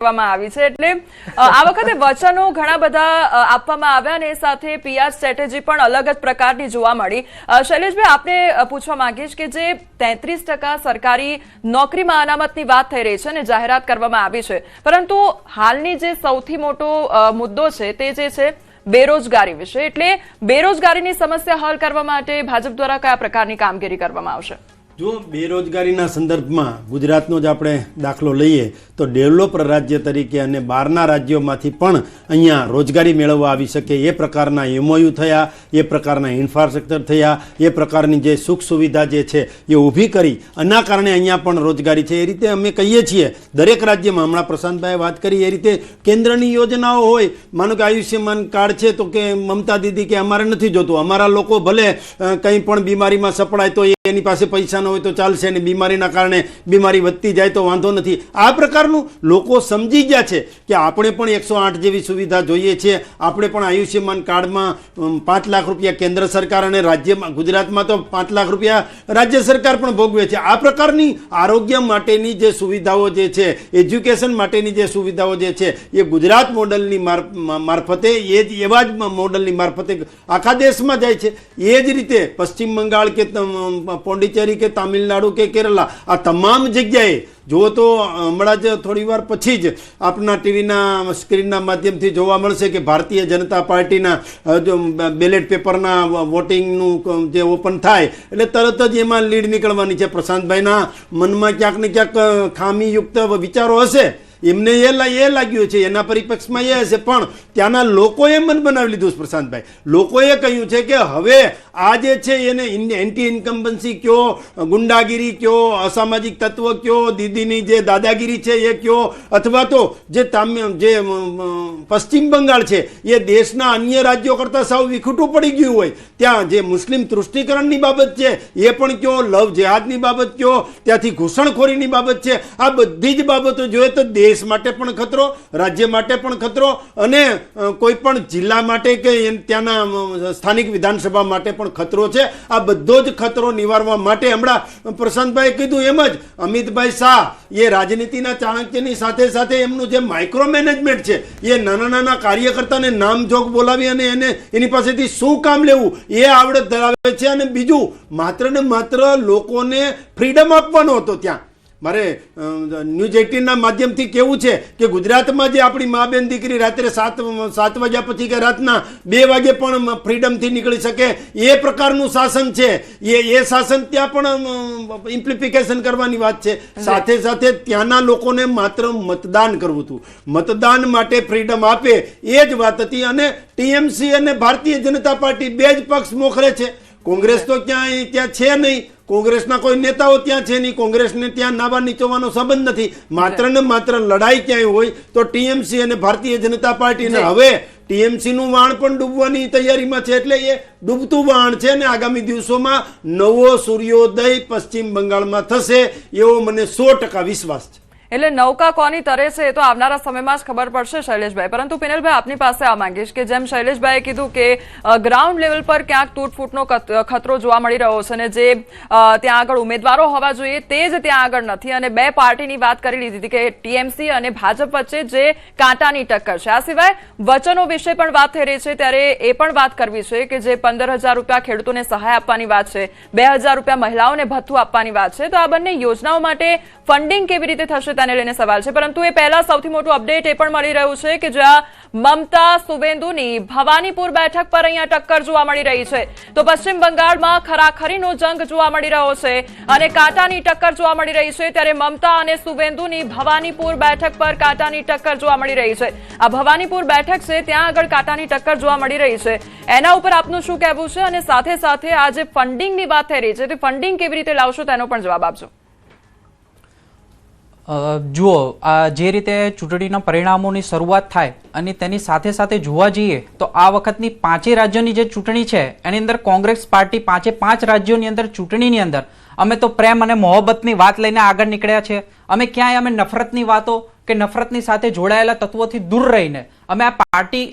આવી છે એટલે આ વખતે વચનો ઘણા બધા આપવામાં આવ્યા અને સાથે પીઆર સ્ટ્રેટેજી પણ અલગ જ પ્રકારની જોવા મળી. શૈલેષભાઈ, આપને પૂછવા માંગીશ કે જે 33% સરકારી નોકરીમાં અનામતની વાત થઈ રહી છે અને જાહેરાત કરવામાં આવી છે, પરંતુ હાલની જે સૌથી મોટો મુદ્દો છે તે જે છે બેરોજગારી વિશે, એટલે બેરોજગારીની સમસ્યા હલ કરવા માટે ભાજપ દ્વારા કયા પ્રકારની કામગીરી કરવામાં આવશે? જો બેરોજગારીના સંદર્ભમાં ગુજરાતનો જ આપણે દાખલો લઈએ તો ડેવલપર રાજ્ય તરીકે અને બહારના રાજ્યોમાંથી પણ અહીંયા રોજગારી મેળવવા આવી શકે એ પ્રકારના એમઓયુ થયા, એ પ્રકારના ઇન્ફ્રાસ્ટ્રક્ચર થયા, એ પ્રકારની જે સુખ સુવિધા જે છે એ ઊભી કરી આના કારણે અહીંયા પણ રોજગારી છે. એ રીતે અમે કહીએ છીએ દરેક રાજ્યમાં, હમણાં પ્રશાંતભાઈએ વાત કરી એ રીતે કેન્દ્રની યોજનાઓ હોય, માનો કે આયુષ્યમાન કાર્ડ છે તો કે મમતા દીદી કે અમારે નથી જોતું, અમારા લોકો ભલે કંઈ પણ બીમારીમાં સપડાય તો એની પાસે પૈસા હોય તો ચાલશે અને બીમારીના કારણે બીમારી વધતી જાય તો વાંધો નથી. આ પ્રકારનું લોકો સમજી ગયા છે કે આપણે પણ 108 જેવી સુવિધા જોઈએ છે. આપણે પણ આયુષ્યમાન કાર્ડમાં 5 લાખ રૂપિયા કેન્દ્ર સરકાર અને રાજ્યમાં ગુજરાતમાં તો 5 લાખ રૂપિયા રાજ્ય સરકાર પણ ભોગવે છે. આ પ્રકારની આરોગ્ય માટેની જે સુવિધાઓ જે છે, એજ્યુકેશન માટેની જે સુવિધાઓ જે છે એ ગુજરાત મોડલની મારફતે એવા જ મોડલની મારફતે આખા દેશમાં જાય છે. એ જ રીતે પશ્ચિમ બંગાળ કે પોંડિચેરી કે તામિલનાડુ કે કેરલા આ તમામ જગ્યાએ જુઓ તો હમણાં જ થોડી વાર પછી જ આપના ટીવીના સ્ક્રીનના માધ્યમથી જોવા મળશે કે ભારતીય જનતા પાર્ટીના જો બેલેટ પેપરના વોટિંગનું જે ઓપન થાય એટલે તરત જ એમાં લીડ નીકળવાની છે. પ્રશાંતભાઈના મનમાં ક્યાંક ને ક્યાંક ખામીયુક્ત વિચારો હશે, એમને એ લાગ્યું છે, એના પરિપક્ષમાં એ હશે, પણ ત્યાંના લોકોએ મન બનાવી લીધું છે. પ્રશાંતભાઈ, લોકોએ કહ્યું છે કે હવે આ જે છે એને એન્ટી ઇન્કમ્બન્સી કયો, ગુંડાગીરી કયો, અસામાજિક તત્વ કયો, દીદીની જે દાદાગીરી છે એ કયો, અથવા તો જે પશ્ચિમ બંગાળ છે એ દેશના અન્ય રાજ્યો કરતાં સાવ વિખૂટું પડી ગયું હોય, ત્યાં જે મુસ્લિમ તૃષ્ટિકરણની બાબત છે એ પણ કયો, લવ જેહાદની બાબત કયો, ત્યાંથી ઘૂસણખોરીની બાબત છે, આ બધી જ બાબતો જોઈએ તો દેશ માટે પણ ખતરો, રાજ્ય માટે પણ ખતરો અને કોઈ પણ જિલ્લા માટે કે ત્યાંના સ્થાનિક વિધાનસભા માટે પણ ખતરો છે. આ બધો જ ખતરો નિવારવા માટે હમણાં પ્રશાંતભાઈએ કીધું એમ જ અમિતભાઈ શાહ એ રાજનીતિના ચાણક્યની સાથે સાથે એમનું જે માઇક્રો મેનેજમેન્ટ છે એ નાના નાના કાર્યકર્તાને નામજોગ બોલાવી અને એની પાસેથી શું કામ લેવું એ આવડત ધરાવે છે. અને બીજું માત્ર ને માત્ર લોકોને ફ્રીડમ આપવાનો હતો. ત્યાં મારે ન્યૂઝ 18ના માધ્યમથી કેવું છે કે ગુજરાતમાં જે આપણી મા બેન દીકરી રાત્રે 7 વાગ્યા પછી કે રાતના 2 વાગે પણ ફ્રીડમથી નીકળી શકે એ પ્રકારનું શાસન છે. એ શાસન ત્યાં પણ ઇમ્પ્લિફિકેશન કરવાની વાત છે. સાથે સાથે ત્યાંના લોકોને માત્ર મતદાન કરવું હતું, મતદાન માટે ફ્રીડમ આપે એ જ વાત હતી. અને ટીએમસી અને ભારતીય જનતા પાર્ટી બે જ પક્ષ મોખરે છે. કોંગ્રેસ તો ત્યાં છે નહીં, કોંગ્રેસના કોઈ નેતાઓ ત્યાં છે નહીં, કોંગ્રેસને ત્યાં નાવા નીચોવાનો સંબંધ નથી. માત્ર ને માત્ર લડાઈ ક્યાંય હોય તો ટીએમસી અને ભારતીય જનતા પાર્ટીને હવે ટીએમસી નું વાણ પણ ડૂબવાની તૈયારીમાં છે. એટલે એ ડૂબતું વાણ છે અને આગામી દિવસોમાં નવો સૂર્યોદય પશ્ચિમ બંગાળમાં થશે એવો મને 100% વિશ્વાસ છે. એટલે નૌકા કોની તરે છે એ તો આવનારા સમયમાં જ ખબર પડશે શૈલેષભાઈ. પરંતુ પિનલભાઈ, આપની પાસે આ માંગીશ કે જેમ શૈલેષભાઈએ કીધું કે ગ્રાઉન્ડ લેવલ પર ક્યાંક તૂટફૂટનો ખતરો જોવા મળી રહ્યો છે અને જે ત્યાં આગળ ઉમેદવારો હોવા જોઈએ તે જ ત્યાં આગળ નથી, અને બે પાર્ટીની વાત કરી લીધી હતી કે ટીએમસી અને ભાજપ વચ્ચે જે કાંટાની ટક્કર છે. આ સિવાય વચનો વિશે પણ વાત થઈ રહી છે, ત્યારે એ પણ વાત કરવી છે કે જે 15,000 રૂપિયા ખેડૂતોને સહાય આપવાની વાત છે, 2,000 રૂપિયા મહિલાઓને ભથ્થું આપવાની વાત છે, તો આ બંને યોજનાઓ માટે ફંડિંગ કેવી રીતે થશે તેને લઈને સવાલ છે. પરંતુ એ પહેલા સૌથી મોટું અપડેટ એ પણ મળી રહ્યું છે કે જ્યાં મમતા સુવેન્દુની ભવાનીપુર બેઠક પર અહીંયા ટક્કર જોવા મળી રહી છે, તો પશ્ચિમ બંગાળમાં ખરાખરીનો જંગ જોવા મળી રહ્યો છે અને કાંટાની ટક્કર જોવા મળી રહી છે. ત્યારે મમતા અને સુવેન્દુની ભવાનીપુર બેઠક પર કાંટાની ટક્કર જોવા મળી રહી છે. આ ભવાનીપુર બેઠક છે ત્યાં આગળ કાંટાની ટક્કર જોવા મળી રહી છે, એના ઉપર આપનું શું કહેવું છે? અને સાથે સાથે આ જે ફંડિંગની વાત થઈ રહી છે તે ફંડિંગ કેવી રીતે લાવશો તેનો પણ જવાબ આપજો. જુઓ, જે રીતે ચૂંટણીના પરિણામોની શરૂઆત થાય અને તેની સાથે સાથે જોવા જઈએ તો આ વખતની 5 રાજ્યોની જે ચૂંટણી છે એની અંદર કોંગ્રેસ પાર્ટી 5 રાજ્યોની અંદર ચૂંટણીની અંદર અમે તો પ્રેમ અને મોહબ્બતની વાત લઈને આગળ નીકળ્યા છે. અમે ક્યાંય અમે નફરતની વાતો કે નફરતની સાથે જોડાયેલા તત્વોથી દૂર રહીને અમે આ પાર્ટી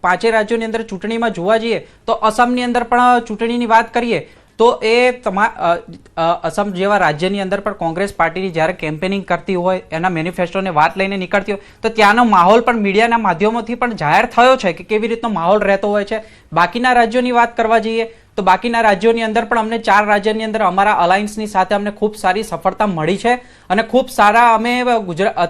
5 રાજ્યોની અંદર ચૂંટણીમાં જોવા જઈએ તો અસમની અંદર પણ ચૂંટણીની વાત કરીએ તો એ અસમ જેવા રાજ્યની અંદર પણ કોંગ્રેસ પાર્ટીની જ્યારે કેમ્પેનિંગ કરતી હોય, એના મેનિફેસ્ટોને વાત લઈને નીકળતી હોય, તો ત્યાંનો માહોલ પણ મીડિયાના માધ્યમોથી પણ જાહેર થયો છે કે કેવી રીતનો માહોલ રહેતો હોય છે. બાકીના રાજ્યોની વાત કરવા જઈએ તો બાકીના રાજ્યોની અંદર પણ અમને 4 રાજ્યની અંદર અમારા અલાયન્સની સાથે અમને ખૂબ સારી સફળતા મળી છે અને ખૂબ સારા અમે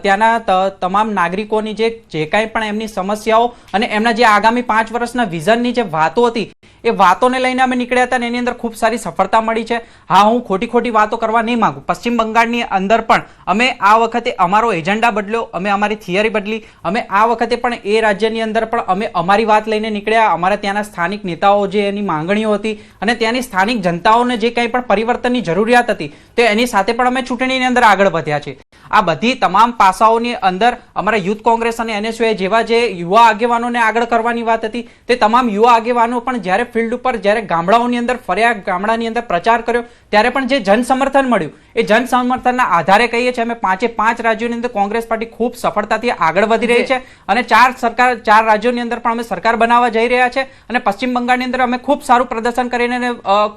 ત્યાંના તમામ નાગરિકોની જે કાંઈ પણ એમની સમસ્યાઓ અને એમના જે આગામી 5 વર્ષના વિઝનની જે વાતો હતી એ વાતોને લઈને અમે નીકળ્યા હતા અને એની અંદર ખૂબ સારી સફળતા મળી છે. હા, હું ખોટી વાતો કરવા નહીં માંગુ. પશ્ચિમ બંગાળની અંદર પણ અમે આ વખતે અમારો એજન્ડા બદલ્યો, અમે અમારી થિયરી બદલી, અમે આ વખતે પણ એ રાજ્યની અંદર પણ અમે અમારી વાત લઈને નીકળ્યા. અમારા ત્યાંના સ્થાનિક નેતાઓ જે એની માંગણીઓ હતી અને ત્યાંની સ્થાનિક જનતાઓને જે કંઈ પણ પરિવર્તનની જરૂરિયાત હતી તો એની સાથે પણ અમે ચૂંટણીની અંદર આગળ વધ્યા છે. આ બધી તમામ પાસાઓની અંદર અમારા યુથ કોંગ્રેસ અને NSUI જેવા જે યુવા આગેવાનોને આગળ કરવાની વાત હતી તે તમામ યુવા આગેવાનો પણ જ્યારે ફિલ્ડ ઉપર જ્યારે ગામડાઓની અંદર ફર્યા, ગામડાની અંદર પ્રચાર કર્યો, ત્યારે પણ જે જન સમર્થન મળ્યું એ જન સમર્થનના આધારે કહીએ છીએ અમે 5 રાજ્યોની અંદર કોંગ્રેસ પાર્ટી ખૂબ સફળતાથી આગળ વધી રહી છે અને 4 રાજ્યોની અંદર પણ અમે સરકાર બનાવવા જઈ રહ્યા છે અને પશ્ચિમ બંગાળની અંદર અમે ખૂબ સારું પ્રદર્શન કરીને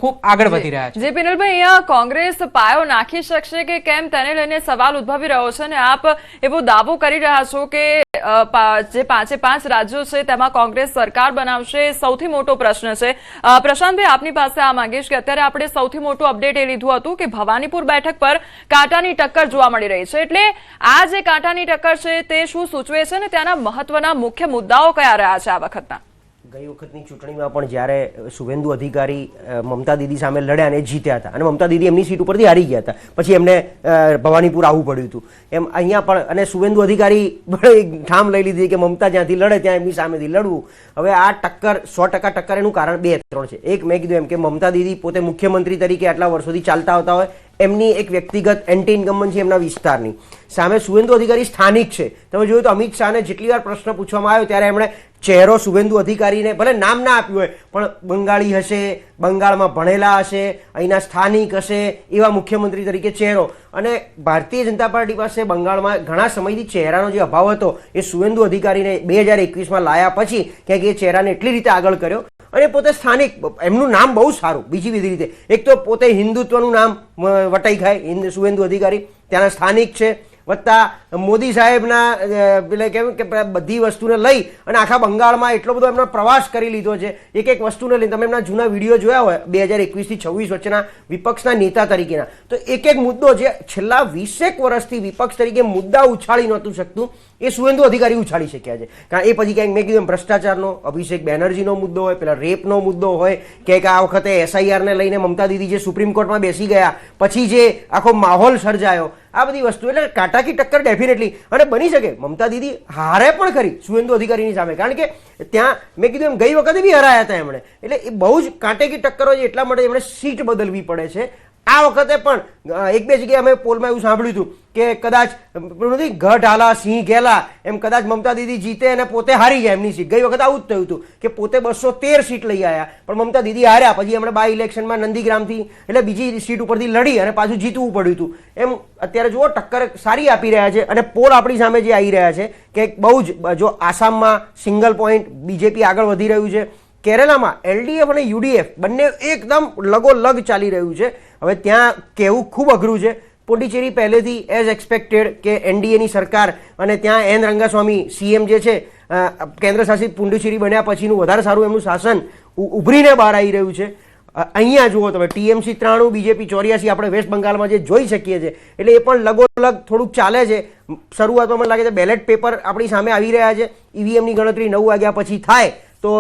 ખૂબ આગળ વધી રહ્યા છે. જે પિનલભાઈ, અહીંયા કોંગ્રેસ પાયો નાખી શકશે કે કેમ તેને લઈને સવાલ ઉદ્ભવી રહ્યો છે અને આપ એવો દાવો કરી રહ્યા છો કે જે 5 રાજ્યો છે તેમાં કોંગ્રેસ સરકાર બનાવશે, સૌથી મોટો પ્રશ્ન છે. પ્રશાંતભાઈ, આપની પાસે આ માંગીશ કે અત્યારે આપણે સૌથી મોટું અપડેટ એ લીધું હતું કે ભવાનીપુર બેઠક પર કાંટાની ટક્કર જોવા મળી રહી છે. એટલે આ જે કાંટાની ટક્કર છે તે શું સૂચવે છે અને ત્યાંના મહત્વના મુખ્ય મુદ્દાઓ કયા રહ્યા છે આ વખતના? ગઈ વખતની ચૂંટણીમાં પણ જ્યારે શુભેન્દુ અધિકારી મમતા દીદી સામે લડ્યા અને જીત્યા હતા અને મમતા દીદી એમની સીટ ઉપરથી હારી ગયા હતા, પછી એમને ભવાનીપુર આવવું પડ્યું હતું. એમ અહીંયા પણ અને શુભેન્દુ અધિકારી ઠામ લઈ લીધી કે મમતા જ્યાંથી લડે ત્યાં એમની સામેથી લડવું. હવે આ ટક્કર 100% ટક્કર એનું કારણ 2-3 છે. એક, મેં કીધું એમ કે મમતા દીદી પોતે મુખ્યમંત્રી તરીકે આટલા વર્ષોથી ચાલતા આવતા હોય, એમની એક વ્યક્તિગત એન્ટી ઇન્કમ્બન્સી એમના વિસ્તારની સામે શુભેન્દુ અધિકારી સ્થાનિક છે. તમે જોયું તો અમિત શાહને જેટલી વાર પ્રશ્ન પૂછવામાં આવ્યો ત્યારે એમણે ચહેરો શુભેન્દુ અધિકારીને ભલે નામ ના આપ્યું હોય પણ બંગાળી હશે, બંગાળમાં ભણેલા હશે, અહીંના સ્થાનિક હશે એવા મુખ્યમંત્રી તરીકે ચહેરો. અને ભારતીય જનતા પાર્ટી પાસે બંગાળમાં ઘણા સમયથી ચહેરાનો જે અભાવ હતો એ શુભેન્દુ અધિકારીને 2021માં લાયા પછી ક્યાંક એ ચહેરાને એટલી રીતે આગળ કર્યો અને પોતે સ્થાનિક, એમનું નામ બહુ સારું બીજી બધી રીતે. એક તો પોતે હિન્દુત્વનું નામ વટાઈ ખાય શુભેન્દુ અધિકારી, ત્યાંના સ્થાનિક છે, વત્તા મોદી સાહેબના એટલે કેમ કે બધી વસ્તુને લઈ અને આખા બંગાળમાં એટલો બધો એમનો પ્રવાસ કરી લીધો છે. એક વસ્તુને લઈને તમે એમના જૂના વિડીયો જોયા હોય 2021થી 26 વચ્ચેના વિપક્ષના નેતા તરીકેના, તો એક મુદ્દો જે છેલ્લા 20 વર્ષથી વિપક્ષ તરીકે મુદ્દા ઉછાળી નહોતું શકતું એ શુભેન્દુ અધિકારી ઉછાળી શક્યા છે. કારણ એ પછી ક્યાંક મેં કીધું ભ્રષ્ટાચારનો, અભિષેક બેનર્જીનો મુદ્દો હોય, પેલા રેપનો મુદ્દો હોય, કે આ વખતે SIRને લઈને મમતા દીદી જે સુપ્રીમ કોર્ટમાં બેસી ગયા પછી જે આખો માહોલ સર્જાયો, આ બધી વસ્તુ એટલે કાંટાકી ટક્કર ડેફિનેટલી. અને બની શકે મમતા દીદી હારે પણ ખરી શુભેન્દુ અધિકારીની સામે, કારણ કે ત્યાં મેં કીધું એમ ગઈ વખતે બી હરાયા હતા એમણે. એટલે એ બહુ જ કાંટાકી ટક્કરો છે, એટલા માટે એમણે સીટ બદલવી પડે છે. આ વખતે પણ 1-2 જગ્યાએ અમે પોલમાં એવું સાંભળ્યું હતું કે કદાચ ગઢ હાલા સિંહ ગેલા એમ કદાચ મમતા દીદી જીતે અને પોતે હારી જાય એમની સીટ. ગઈ વખત આવું જ થયું હતું કે પોતે 213 સીટ લઈ આવ્યા પણ મમતા દીદી હાર્યા, પછી એમણે બાય ઇલેક્શનમાં નંદીગ્રામથી એટલે બીજી સીટ ઉપરથી લડી અને પાછું જીતવું પડ્યું હતું. એમ અત્યારે જુઓ ટક્કર સારી આપી રહ્યા છે અને પોલ આપણી સામે જે આવી રહ્યા છે કે બહુ જ, જો આસામમાં સિંગલ પોઈન્ટ BJP આગળ વધી રહ્યું છે, કેરલામાં LDF અને UDF બંને એકદમ લગોલગ ચાલી રહ્યું છે. હવે ત્યાં કહેવું ખૂબ અઘરું છે. પોંડિચેરી પહેલેથી એઝ એક્સપેક્ટેડ કે NDAની સરકાર અને ત્યાં N રંગાસ્વામી CM જે છે કેન્દ્ર શાસિત પુડુચેરી બન્યા પછીનું વધારે સારું એમનું શાસન ઉભરીને બહાર આવી રહ્યું છે. અહીંયા જુઓ તમે TMC 93, BJP 84 આપણે વેસ્ટ બંગાળમાં જે જોઈ શકીએ છીએ, એટલે એ પણ લગોલગ થોડુંક ચાલે છે. શરૂઆતમાં મને લાગે છે બેલેટ પેપર આપણી સામે આવી રહ્યા છે, EVMની ગણતરી 9 વાગ્યા પછી થાય તો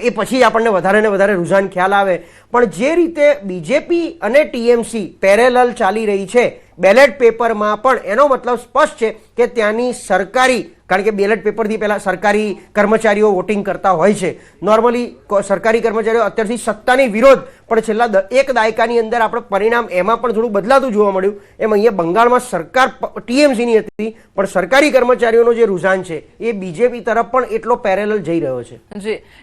એ પછી આપણને વધારે ને વધારે રૂઝાન ખ્યાલ આવે. પણ જે રીતે BJP અને TMC પેરેલલ ચાલી રહી છે બેલેટ પેપરમાં પણ એનો મતલબ સ્પષ્ટ છે કે ત્યાંની સરકારી, કારણ કે બેલેટ પેપરથી પહેલાં સરકારી કર્મચારીઓ વોટિંગ કરતા હોય છે. નોર્મલી સરકારી કર્મચારીઓ અત્યારથી સત્તાની વિરોધ, પણ છેલ્લા 1 દાયકાની અંદર આપણે પરિણામ એમાં પણ થોડું બદલાતું જોવા મળ્યું. એમ અહીંયા બંગાળમાં સરકાર TMCની હતી પણ સરકારી કર્મચારીઓનો જે રૂઝાન છે એ BJP તરફ પણ એટલો પેરેલલ જઈ રહ્યો છે. જી